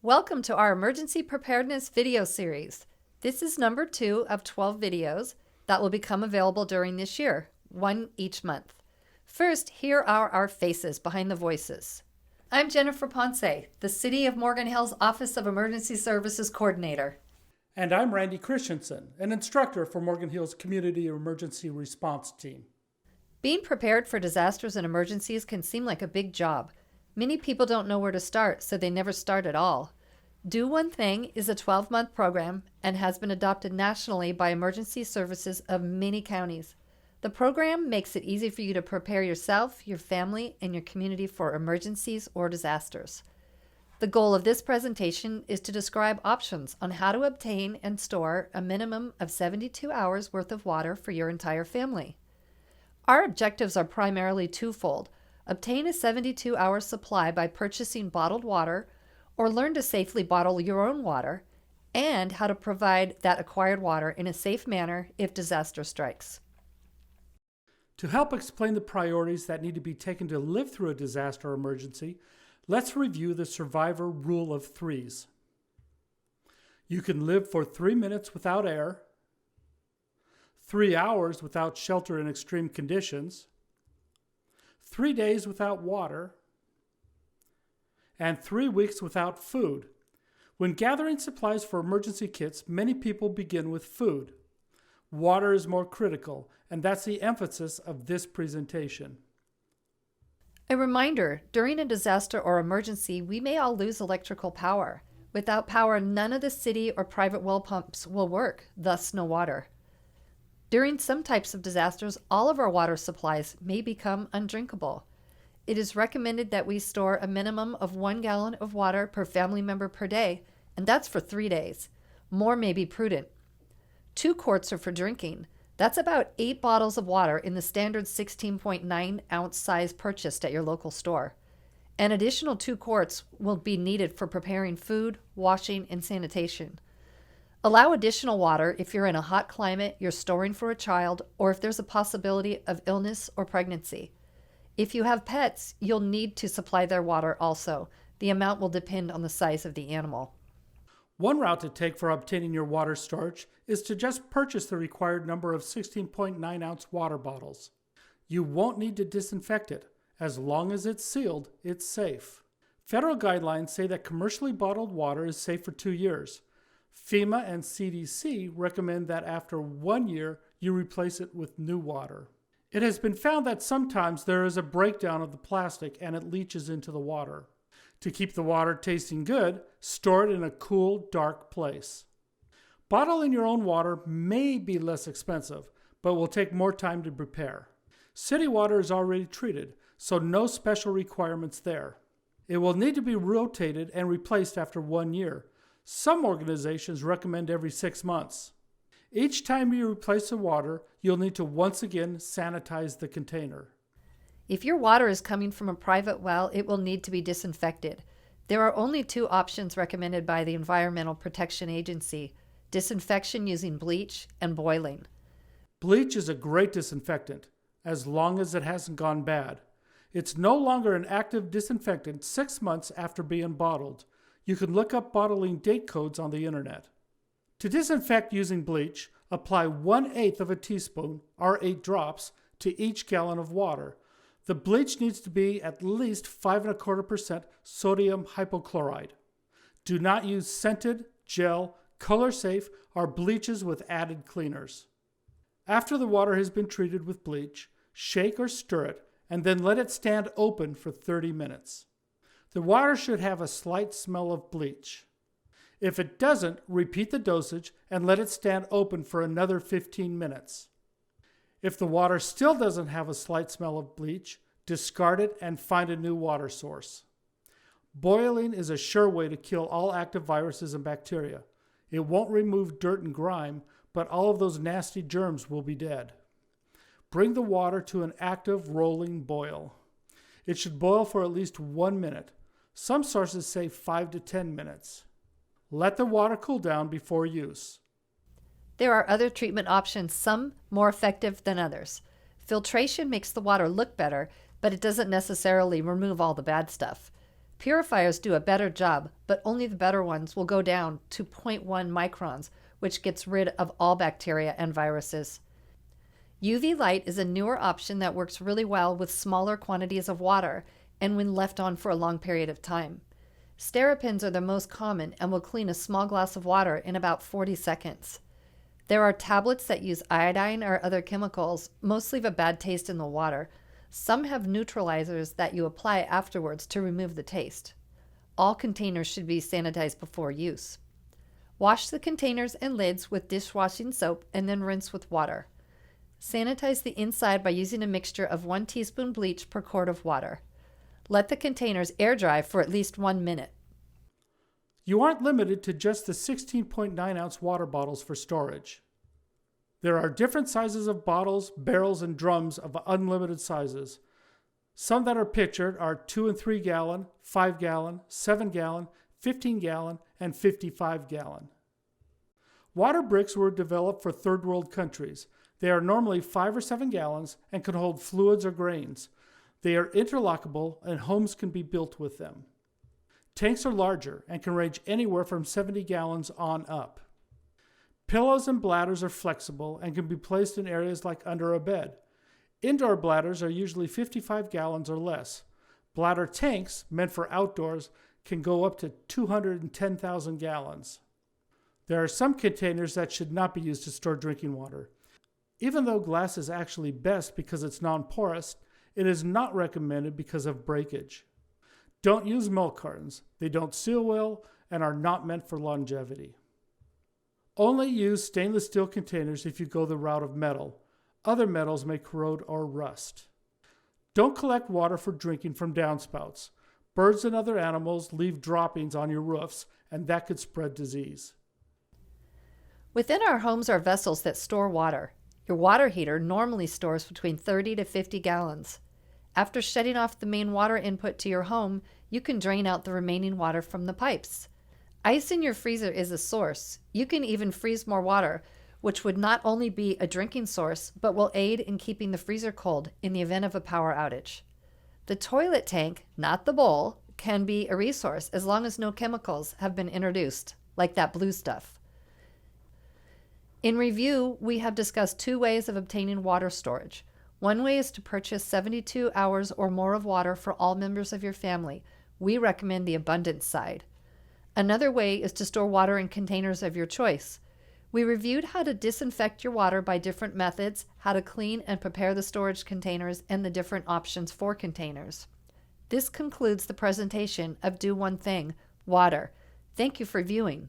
Welcome to our Emergency Preparedness video series. This is number 2 of 12 videos that will become available during this year, one each month. First, here are our faces behind the voices. I'm Jennifer Ponce, the City of Morgan Hill's Office of Emergency Services Coordinator. And I'm Randy Christensen, an instructor for Morgan Hill's Community Emergency Response Team. Being prepared for disasters and emergencies can seem like a big job. Many people don't know where to start, so they never start at all. Do One Thing is a 12-month program and has been adopted nationally by emergency services of many counties. The program makes it easy for you to prepare yourself, your family, and your community for emergencies or disasters. The goal of this presentation is to describe options on how to obtain and store a minimum of 72 hours worth of water for your entire family. Our objectives are primarily twofold. Obtain a 72-hour supply by purchasing bottled water, or learn to safely bottle your own water, and how to provide that acquired water in a safe manner if disaster strikes. To help explain the priorities that need to be taken to live through a disaster or emergency, let's review the survivor rule of threes. You can live for 3 minutes without air, 3 hours without shelter in extreme conditions, 3 days without water, and 3 weeks without food. When gathering supplies for emergency kits, many people begin with food. Water is more critical, and that's the emphasis of this presentation. A reminder, during a disaster or emergency, we may all lose electrical power. Without power, none of the city or private well pumps will work, thus no water. During some types of disasters, all of our water supplies may become undrinkable. It is recommended that we store a minimum of 1 gallon of water per family member per day, and that's for 3 days. More may be prudent. 2 quarts are for drinking. That's about 8 bottles of water in the standard 16.9 ounce size purchased at your local store. An additional 2 quarts will be needed for preparing food, washing, and sanitation. Allow additional water if you're in a hot climate, you're storing for a child, or if there's a possibility of illness or pregnancy. If you have pets, you'll need to supply their water also. The amount will depend on the size of the animal. One route to take for obtaining your water storage is to just purchase the required number of 16.9 ounce water bottles. You won't need to disinfect it. As long as it's sealed, it's safe. Federal guidelines say that commercially bottled water is safe for 2 years. FEMA and CDC recommend that after 1 year, you replace it with new water. It has been found that sometimes there is a breakdown of the plastic and it leaches into the water. To keep the water tasting good, store it in a cool, dark place. Bottling your own water may be less expensive, but will take more time to prepare. City water is already treated, so no special requirements there. It will need to be rotated and replaced after 1 year. Some organizations recommend every 6 months. Each time you replace the water, you'll need to once again sanitize the container. If your water is coming from a private well, it will need to be disinfected. There are only 2 options recommended by the Environmental Protection Agency: disinfection using bleach and boiling. Bleach is a great disinfectant, as long as it hasn't gone bad. It's no longer an active disinfectant 6 months after being bottled. You can look up bottling date codes on the internet. To disinfect using bleach, apply 1/8 of a teaspoon, or 8 drops, to each gallon of water. The bleach needs to be at least 5.25% sodium hypochlorite. Do not use scented, gel, color safe, or bleaches with added cleaners. After the water has been treated with bleach, shake or stir it, and then let it stand open for 30 minutes. The water should have a slight smell of bleach. If it doesn't, repeat the dosage and let it stand open for another 15 minutes. If the water still doesn't have a slight smell of bleach, discard it and find a new water source. Boiling is a sure way to kill all active viruses and bacteria. It won't remove dirt and grime, but all of those nasty germs will be dead. Bring the water to an active rolling boil. It should boil for at least 1 minute. Some sources say 5 to 10 minutes. Let the water cool down before use. There are other treatment options, some more effective than others. Filtration makes the water look better, but it doesn't necessarily remove all the bad stuff. Purifiers do a better job, but only the better ones will go down to 0.1 microns, which gets rid of all bacteria and viruses. UV light is a newer option that works really well with smaller quantities of water and when left on for a long period of time. Steripens are the most common and will clean a small glass of water in about 40 seconds. There are tablets that use iodine or other chemicals, most leave a bad taste in the water. Some have neutralizers that you apply afterwards to remove the taste. All containers should be sanitized before use. Wash the containers and lids with dishwashing soap and then rinse with water. Sanitize the inside by using a mixture of 1 teaspoon bleach per quart of water. Let the containers air dry for at least 1 minute. You aren't limited to just the 16.9-ounce water bottles for storage. There are different sizes of bottles, barrels, and drums of unlimited sizes. Some that are pictured are 2 and 3 gallon, 5 gallon, 7 gallon, 15 gallon, and 55 gallon. Water bricks were developed for third world countries. They are normally 5 or 7 gallons and can hold fluids or grains. They are interlockable and homes can be built with them. Tanks are larger and can range anywhere from 70 gallons on up. Pillows and bladders are flexible and can be placed in areas like under a bed. Indoor bladders are usually 55 gallons or less. Bladder tanks, meant for outdoors, can go up to 210,000 gallons. There are some containers that should not be used to store drinking water. Even though glass is actually best because it's non-porous, it is not recommended because of breakage. Don't use milk cartons. They don't seal well and are not meant for longevity. Only use stainless steel containers if you go the route of metal. Other metals may corrode or rust. Don't collect water for drinking from downspouts. Birds and other animals leave droppings on your roofs, and that could spread disease. Within our homes are vessels that store water. Your water heater normally stores between 30 to 50 gallons. After shutting off the main water input to your home, you can drain out the remaining water from the pipes. Ice in your freezer is a source. You can even freeze more water, which would not only be a drinking source, but will aid in keeping the freezer cold in the event of a power outage. The toilet tank, not the bowl, can be a resource as long as no chemicals have been introduced, like that blue stuff. In review, we have discussed 2 ways of obtaining water storage. One way is to purchase 72 hours or more of water for all members of your family. We recommend the abundance side. Another way is to store water in containers of your choice. We reviewed how to disinfect your water by different methods, how to clean and prepare the storage containers, and the different options for containers. This concludes the presentation of Do One Thing, Water. Thank you for viewing.